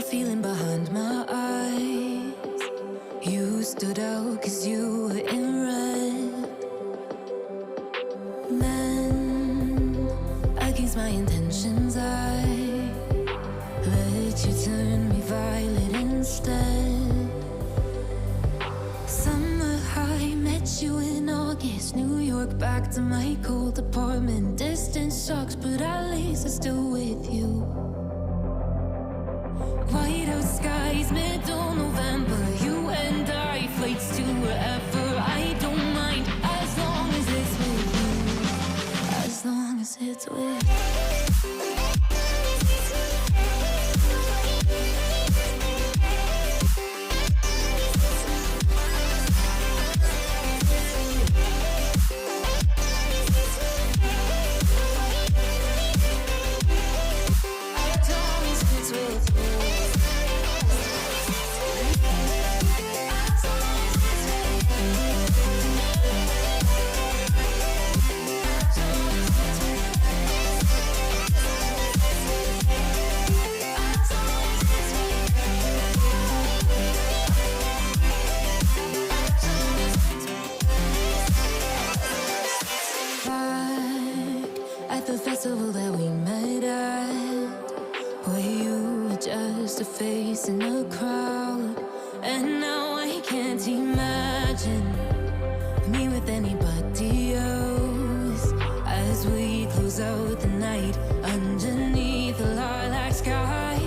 feeling behind my eyes. You stood out 'cause you were in red. Men against my intentions, I let you turn me violet instead. Summer high, met you in August. New York, back to my cold apartment. Distance sucks, but at least I'm still with you. White out skies, middle November. You and I, flights to wherever. I don't mind, as long as it's with you. As long as it's with you. At the festival that we met at, where you were just a face in a crowd. And now I can't imagine me with anybody else. As we close out the night underneath the lilac sky.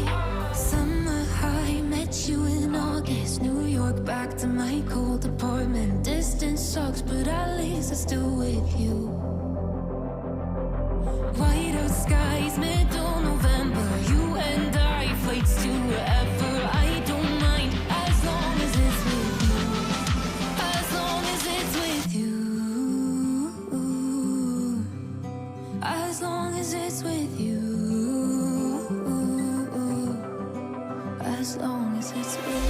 Summer high, met you in August. New York, back to my cold apartment. Distance sucks, but at least I'm still with you. White out skies, middle November. You and I, flights to wherever. I don't mind, as long as it's with you. As long as it's with you. As long as it's with you. As long as it's with you.